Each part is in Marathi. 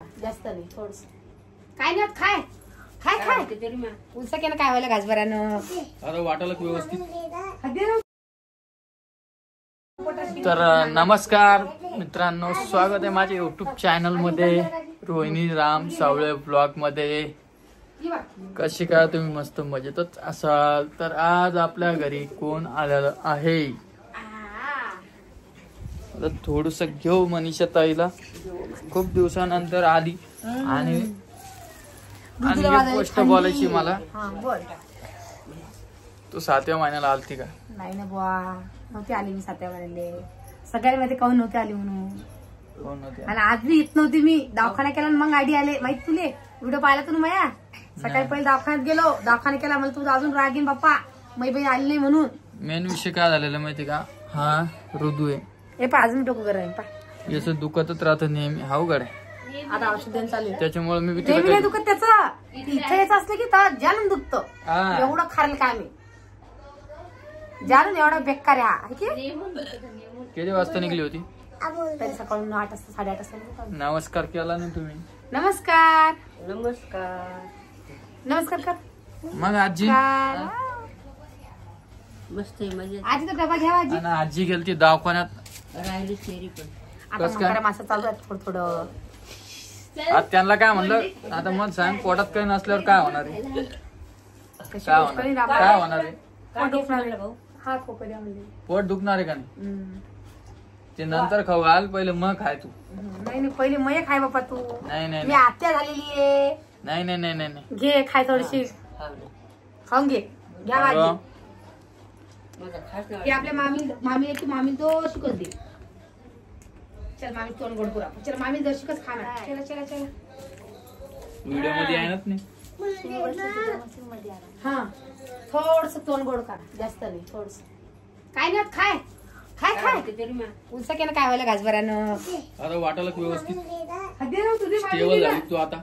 जास्त नाही थोडस काय नाही खाय खाय खाय उलसा केलं काय व्हायला घासभरानं आता वाटायला व्यवस्थित। तर नमस्कार मित्रांनो, स्वागत आहे माझ्या युट्यूब चॅनल मध्ये रोहिणी राम सावळे ब्लॉग मध्ये। कशी काय तुम्ही मस्त मजेतच असाल। तर आज आपल्या घरी कोण आलेलं आहे थोडस घेऊ मनीषा ताईला, खूप दिवसानंतर आली आणि एक गोष्ट बोलायची मला। तू 7व्या महिन्याला आलती का? नाही ना बुवा, नव्हती आली मी 7व्या महिन्याला। सगळ्या मध्ये काऊन नव्हती आली म्हणून कोण नव्हती आणि आज बी येत नव्हती मी। दवाखाना केला मग आडी आले, माहित तुले व्हिडिओ पाहिला तू माया। सकाळी पहिले दवाखान्यात गेलो, दवाखाना केला, मला तू अजून रागीन बाप्पा मै बाई आली नाही म्हणून। मेन विषय काय झालेला माहिती का, हा ऋतू आहे हे पा अजून डोकं गरम पा याचं दुखतच राहतं नेहमी। हाव गड्या आता औषध देऊन चालू आहे त्याच्यामुळे मी नाही दुखत त्याचं। इथे यायचं असलं की जाणून दुखतं एवढं खारल का मी जाणून एवढा बेकार आहे। किती वाजता निघली होती? तरी सकाळून 8 वाजता 8:30 वाजता। नमस्कार केला ना तुम्ही? नमस्कार नमस्कार नमस्कार कर मग आजी मस्त आजी तर डबा घ्या आजी। आजी गेलती दवाखान्यात राहिली चेरी पण आता मकर मासा चालू आहे थोडं थोडं। आता त्यांना काय म्हणलं, आता मग सांग पोटात काही नसल्यावर काय होणार आहे? काय होणार आहे? पोट दुखणार आहे भाऊ। हा खोकं द्या म्हणजे पोट दुखणार आहे का नाही? ते नंतर खाऊ घाल, पहिले मग खाय तू। नाही नाही पहिले मग खाय बापा तू। नाही नाही मी आत्या झालेली आहे। नाही नाही नाही नाही घे खाय थोडीशी खाऊन घे घ्या भाजी। ते आपल्या मामी की मामी तो शिकत दे। चल मामी तोंड गोड पुरा, चल मामी दर्शकच खाना। चला चला चला व्हिडिओ मध्ये आहे ना नाही? हा थोडस तोंड गोड करा, जास्त नाही थोडस। काय नाही खाय खाय खाय उलसा केलं काय व्हायला घासभरानं। आता वाटायला व्यवस्थित तुझी स्टेबल झाली तू आता।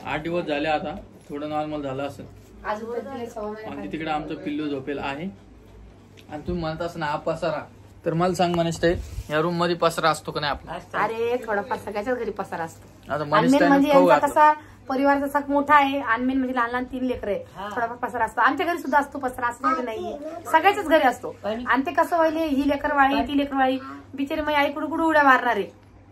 8 दिवस झाले, आता थोडं नॉर्मल झालं असेल। आणि तिकडे आमचं पिल्लू झोपेल आहे। आणि तुम्ही म्हणत असं ना हा पसारा, तर मला सांग मनीष ताई, या रूम मध्ये पसारा असतो का नाही आपला? अरे थोडाफार सगळ्याच्याच घरी पसारा असतो। आता मनीष म्हणजे यांचा कसा परिवार जसा मोठा आहे आणि मेन म्हणजे लहान लहान 3 लेकरं आहे, थोडाफार पसारा असतो। आमच्या घरी सुद्धा असतो पसारा, असं नाहीये सगळ्याच्याच घरी असतो। आणि ते कसं व्हायले, ही लेकरवाळी ती लेकरवाळी बिचारी मग आई कुडू उड्या मारणार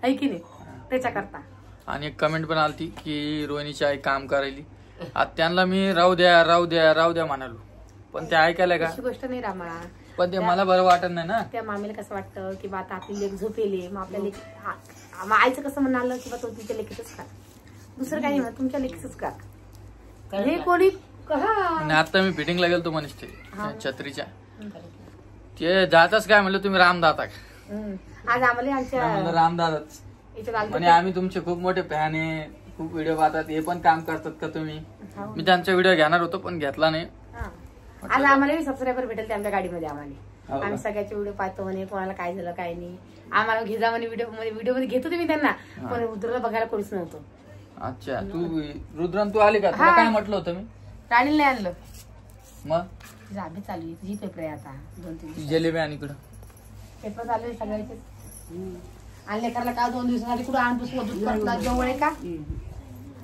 आहे की नाही, त्याच्याकरता। आणि एक कमेंट पण आलती की रोहिणीची आई काम करायली। आता त्यांना मी राहू द्या राहू द्या राहू द्या म्हणालो, पण ते ऐकायला का? अशी गोष्ट नाही रामा, पण ते मला बरं वाटत नाही ना। त्या मामीला कसं वाटतं की बा आता आपली लेक झोपेली, मग आपल्या लेक आईचं कसं म्हणालं की बा तो तुमच्या लेकीच का, दुसरं काही नाही, तुमच्या लेकीच का हे कोणी। आता मी फिटिंगला गेलो मनीष ते छत्रीच्या, ते जातच काय म्हणलं तुम्ही रामदाता आज आम्हाला आमच्या रामदादाच आणि आम्ही तुमचे खूप मोठे फॅन आहे, खूप व्हिडिओ पाहतात। हे पण काम करतात का तुम्ही? मी त्यांचा व्हिडिओ घेणार होतो पण घेतला नाही। आज आम्हाला सबस्क्रायबर भेटेल आमच्या गाडीमध्ये आम्हाला। आम्ही सगळ्याचे व्हिडिओ पाहतो म्हणे, कोणाला काय झालं काय नाही, आम्हाला घेजा म्हणे व्हिडिओ मध्ये घेतो तुम्ही त्यांना, पण रुद्रला बघायला कोणीच नव्हतं। अच्छा तू रुद्रन तू आली का? तुला काय म्हटलं होतं मी? राणीला नाही आणलं। मग जाबी चालू आहे तुझी, पेपर आहे आता 2-3 जिलेबी आणि इकडं पेपर चालू आहे सगळ्याचे। आणले करायला का 2 दिवसासाठी कुठं आणतो जवळ आहे का?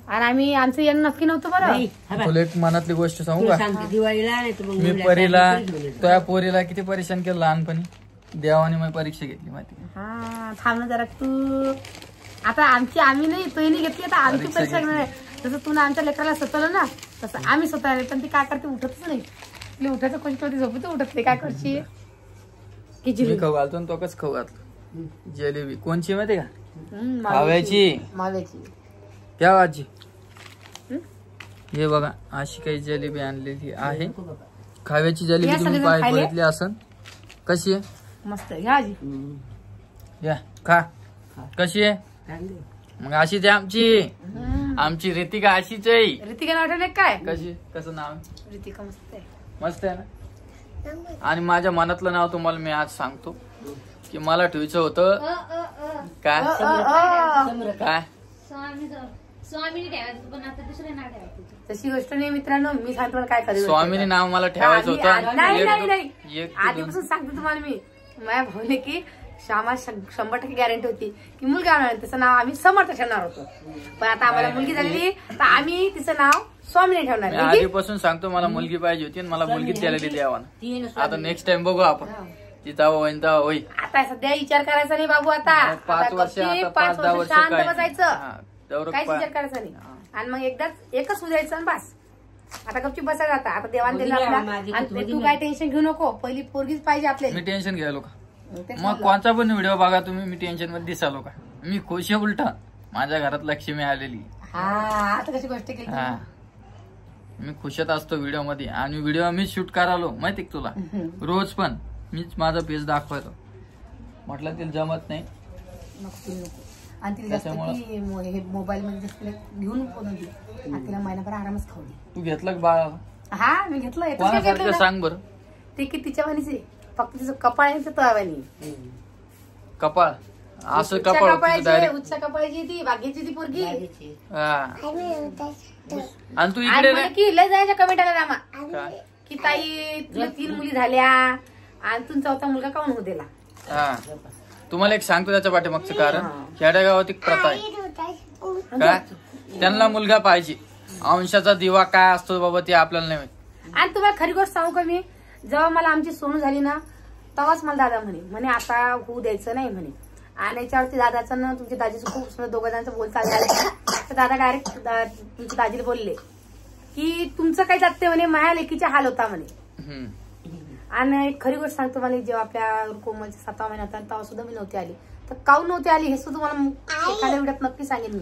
आणि आम्ही आमचं येणं नक्की नव्हतं बरं। तुला एक मनातली गोष्ट सांगू का? दिवाळीला मी परीला त्या पोरीला किती परेशान केलं लहानपणी, देवाने मी परीक्षा घेतली माहिती? हा थांब ना जरा तू। आता आम्ही नाही तू नाही घेतली, आता आमची परीक्षा घेणार। जसं तू ना आमच्या लेकराला स्वतःला ना, तसं आम्ही स्वतः, पण ती काय करते उठतच नाही। तिला उठायचं कोणी कधी झोपत उठत नाही, काय करशील? मी खाऊ घालतो आणि तो कस खाऊ घातलं जिलेबी। कोणची माहिती का? माव्याची क्या आजी? हे बघा अशी काही जिलेबी आणलेली आहे, खाव्याची जिलेबी। तुम्ही पाय बघितली असन कशी आहे? मस्त घ्या आजी, या खा। कशी आहे? मग अशीच आहे आमची रितिका, अशीच आहे। रितिका नाव काय? कसं नाव? रितिका मस्त आहे, मस्त आहे ना। आणि माझ्या मनातलं नाव तुम्हाला मी आज सांगतो की मला ठेवायचं होतं काय काय स्वामीनी ठेवायचं, पण आता दुसरं नाव ठेवायचं। तशी गोष्ट नाही मित्रांनो, मी सांगतो मला काय करायचं। स्वामीनी नाव मला ठेवायचं होतं। नाही आधीपासून सांगतो तुम्हाला मी, माझ्या भाऊने की आम्हाला 100% गॅरंटी होती की मुलगा होणार, तिचं नाव आम्ही समर्थ ठेवणार होतो. पण आता आम्हाला मुलगी झालेली तर आम्ही तिचं नाव स्वामीने ठेवणार. आधीपासून सांगतो मला मुलगी पाहिजे होती आणि मला मुलगी द्यायला दिली आव्हान. आता नेक्स्ट टाइम बघू आपण तिचा होईन तर होई. आता सध्या विचार करायचा नाही बाबू. आता 5 वर्ष 5-10 वर्ष शांत काय बसायचं, काहीच विचार करायचा नाही. आणि मग एकच उद्यायचं आणि बस. आता गपचूप बसायला आता. आता देवान दिलं आपला. आणि तू काय टेन्शन घेऊ नको, पहिली पोरगीच पाहिजे आपल्याला. मी टेन्शन घ्यायलो का? मग कोणता पण व्हिडिओ बघा तुम्ही, मी टेन्शन मध्ये दिसालो का? मी खुश आहे उलटा. माझ्या घरात लक्ष्मी आलेली. आता कशी गोष्ट केली. मी खुशात असतो व्हिडिओ मध्ये. आणि व्हिडिओ मी शूट करालो माहिती का तुला? रोज पण मीच माझा पेज दाखवायचो. म्हटलं तिला जमत नाही. आणि तिला मोबाईल मध्ये घेऊन तिला महिनाभर आरामच खाऊ दे. तू घेतलं बाळाला? हा मी घेतलं. कोणासारखं सांग बरं. ते की तिच्या वाणीचे फक्त तिचं कपाळ आहे तळवानी. कपाळ असं कपाळ उच्च कपाळाची ती भाग्याची ती पोरगी. आणि तू इकडे की लय जायच्या कमेंट आल्या रामा की ताई तुला 3 मुली झाल्या आणि तुमचा चौथा मुलगा काऊन होऊ दिला. तुम्हाला एक सांगतो त्याच्या पाठीमागचं कारण. खेड्यागावात एक प्रथा आहे काय, त्यांना मुलगा पाहिजे. अंशाचा दिवा काय असतो बाबा ते आपल्याला नाही माहिती. आणि तुम्हाला खरी गोष्ट सांगू का मी, जेव्हा मला आमची सोनू झाली ना तेव्हाच मला दादा म्हणे आता होऊ द्यायचं नाही म्हणे. आणि याच्यावरती दादाचं ना तुमच्या दाजीचं खूप दोघं जणांचं बोलता आलं तर दादा डायरेक्ट तुमच्या दाजीला बोलले की तुमचं काही जात नाही म्हणे, माझ्या लेकीचा हाल होता म्हणे. आणि खरी गोष्ट सांगतो मला, जेव्हा आपल्या कोमलचा 7वा महिना होता तेव्हा सुद्धा मी नव्हती आली. तर काऊन नव्हती आली हे सुद्धा मला एखाद्या व्हिडिओत नक्की सांगेन मी.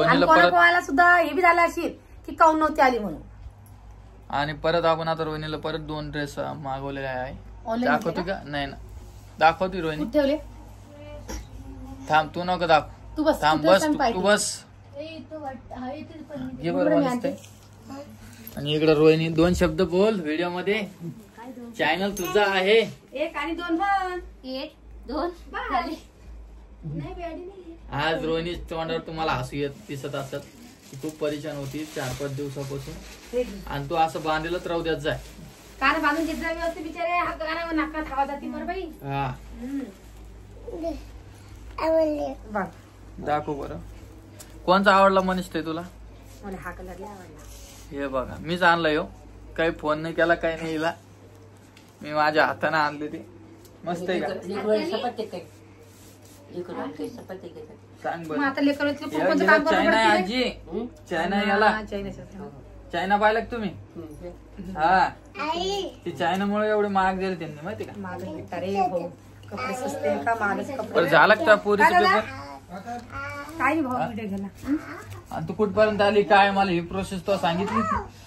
आणि कोणाला सुद्धा हे बी झालं असेल की काऊन नव्हती आली म्हणून. आणि परत आपण आता रोहिणीला परत 2 ड्रेस मागवलेले आहे. दाखवतो का? नाही ना दाखवतो रोहिणी. ठेवले थांब तू नको दाखव. तू बस थांब बस तू बस. घे बरं. आणि इकडे रोहिणी 2 शब्द बोल व्हिडिओ मध्ये. चॅनल तुझा आहे. 1 आणि 2 पण 1 2 आज रोहिणी तोंडावर तुम्हाला हसू येत दिसत असत. खूप परेशान होती 4-5 दिवसापासून. आणि तू असं बांधलेलंच राहू द्यात जाय. कान बांधून घेत जा व्यवस्थित बिचारे. हा गाणं नाकात हवा जाती बरं बाई. दाखव बरं. कोणचा आवडला मनीष ते तुला? मला हा कलर लय आवडला. हे बघा मीच आणलाय हो. काही फोन नाही केला काही नाही हिला. मी माझ्या हाताने आणले ते. मस्त आहे का? सांग बरं. चायना आहे आजी. चायना याला चायना पाहिलं का तुम्ही? हा ती चायनामुळे एवढे महाग दिले त्यांनी माहिती का? कपडे स्वस्ते का महागच कपडे. झाला का पोरीचा पेपर? काय भाऊ व्हिडिओ गेला. आणि तू कुठपर्यंत आली काय मला ही प्रोसेस तो सांगितली?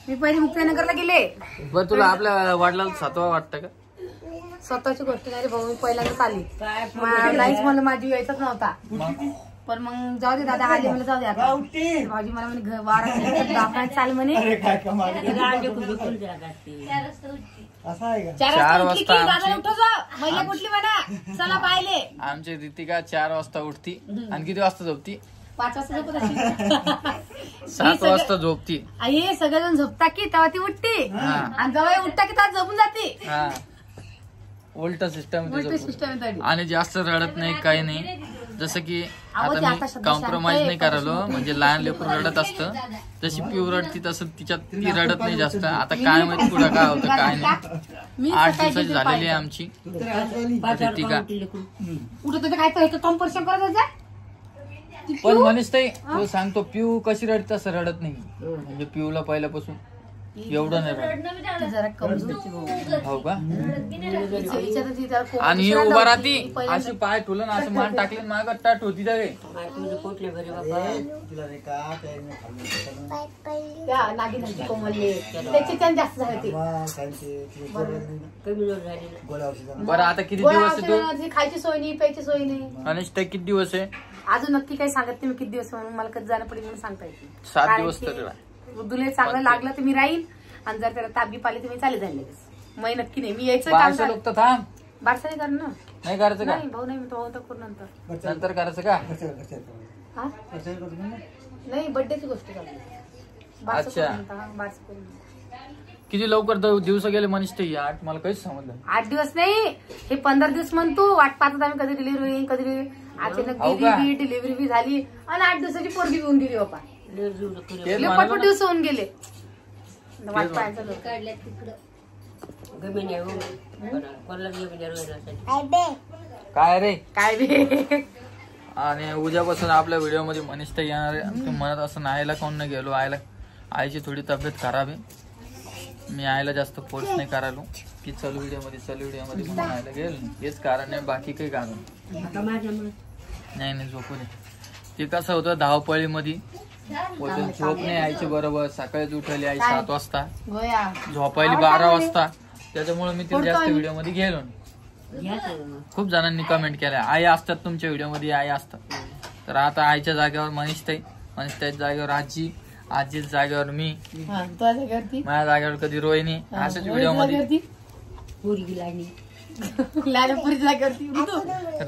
मी पहिले मुक्ताईनगरला गेले. बरं तुला आपल्या वडिलांना 7वा वाटतं का? स्वतःची गोष्ट नाही रे भाऊ. मी पहिल्यांदाच आली. नाहीच मला माझी यायचाच नव्हता. पण मग जाऊ दे दादा आले मला जाऊ दे. आता भाऊजी मला म्हणे वाडा चाल म्हणे. 4 वाजता महिला कुठली म्हणा चला पाहिले. आमची रितिका 4 वाजता उठती आणि किती वाजता झोपती? 5 वाजता झोपत अशी. 7 वाजता झोपती. हे सगळेजण झोपता की तेव्हा ती उठते आणि जेव्हा उठता की तेव्हा झोपून जाते. उलट सिस्टम. सिस्टम. आणि जास्त रडत नाही काही नाही. जसं की आता मी कॉम्प्रोमाइज नाही करायलो. म्हणजे लहान लेकरू रडत असतं जशी पिऊ रडती तसं तिच्यात ती रडत नाही जास्त. आता काय माहिती पुढं काय होतं काय नाही. 8 दिवसाची झालेली आहे आमची रितिका. उठत काय तर कॉम्पिटिशन करत जा. पण मनीष ताई तू सांगतो पिऊ कशी रडते तसं रडत नाही. म्हणजे पिऊला पहिल्यापासून एवढं नाही रडत. जरा कमजोर हो का? आणि ही उभा राहती अशी पाय ठुलन असं मान टाकले मागं टाट होती त्या नागिनांची कोमलले त्याची त्यान जास्त झाले ते. बरं आता किती दिवस आहे तू? खायची सोय नाही प्यायची सोय नाही. आणि ते किती दिवस आहे? अजून नक्की काही सांगत नाही मी किती दिवस म्हणून. मला कधी जाणं पडेल म्हणून सांगता येते. 7 दिवस तर दुले चांगलं लागलं तर मी राहील. आणि जर त्याला ताबी पाली तर मी चाले जाईल लगेच. मग नक्की नाही मी यायचं. लोक तर थांब. बारसा नाही कर ना. नाही करायचं का? भाऊ नाही तो करू नंतर. नंतर करायचं का? नाही बर्थडेची गोष्ट अच्छा. किती लवकर दिवस गेले मनीष ते 8 मला काहीच समजलं. 8 दिवस नाही, हे 15 दिवस म्हणतो. वाट पाहतात आम्ही कधी डिलिव्हरी होईल, कधी अचानक गेली, डिलिव्हरी बी झाली आणि 8 दिवसाची पोरगी होऊन गेली बाबा. पटपट दिवस होऊन गेले. वाट पाहायचं काय रे काय बी. आणि उद्यापासून आपल्या व्हिडिओ मध्ये मनीष ते येणार आहे. तुम्ही म्हणत असं आईला कोण नाही गेलो, आईची थोडी तब्येत खराब आहे. मी आईला जास्त फोर्स नाही करायलो की चल व्हिडिओ मध्ये म्हणून आईला गेल. हेच कारण आहे, बाकी काही कारण नाही. झोपू दे. ते कसं होतं धावपळीमध्ये झोप नाही आईची बरोबर. सकाळीच उठवली आई 7 वाजता, झोपायली 12 वाजता. त्याच्यामुळे मी तिला जास्त व्हिडिओ मध्ये गेलो. खूप जणांनी कमेंट केल्या आई असतात तुमच्या व्हिडिओ मध्ये, आई असतात. तर आता आईच्या जागेवर मनीषताई जागेवर आजीच्या जागेवर मी, माझ्या जागेवर कधी रोहिणी. अशाच व्हिडिओ मध्ये.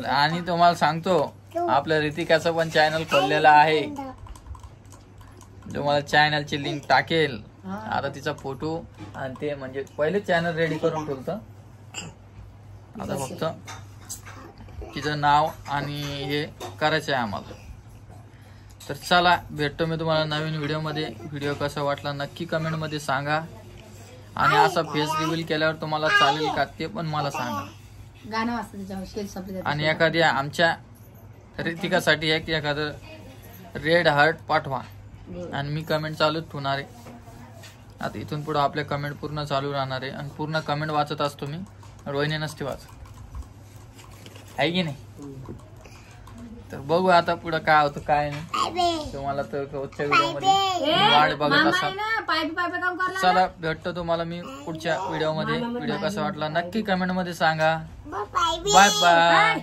आणि तुम्हाला सांगतो आपल्या रितिकाचं पण चॅनल खोललेलं आहे. तुम्हाला चॅनलची लिंक टाकेल. आता तिचा फोटो आणि ते म्हणजे पहिले चॅनल रेडी करून ठेवतं. आता फक्त तिचं नाव आणि हे करायचं आहे आम्हाला. तर चला भेटतो मी तुम्हाला नवीन व्हिडिओ मध्ये. व्हिडिओ कसा वाटला नक्की कमेंट मध्ये सांगा. आणि असा फेस रिव्हील केल्यावर तुम्हाला चालेल का ते पण मला सांगा. आणि एखाद्या आमच्या रितिकासाठी एखादं रेड हार्ट पाठवा. आणि मी कमेंट चालूच ठेवणार आहे. आता इथून पुढे आपल्या कमेंट पूर्ण चालू राहणार आहे. आणि पूर्ण कमेंट वाचत असतो मी, रोहिणी नसते वाचत, आहे की नाही. तर बघू आता पुढे काय होतं काय नाही. तुम्हाला तर रोजच्या व्हिडिओ मध्ये वाट बघत असाल. चला भेटतो तुम्हाला मी पुढच्या व्हिडिओ मध्ये. व्हिडिओ कसा वाटला नक्की कमेंट मध्ये सांगा. Bye bye.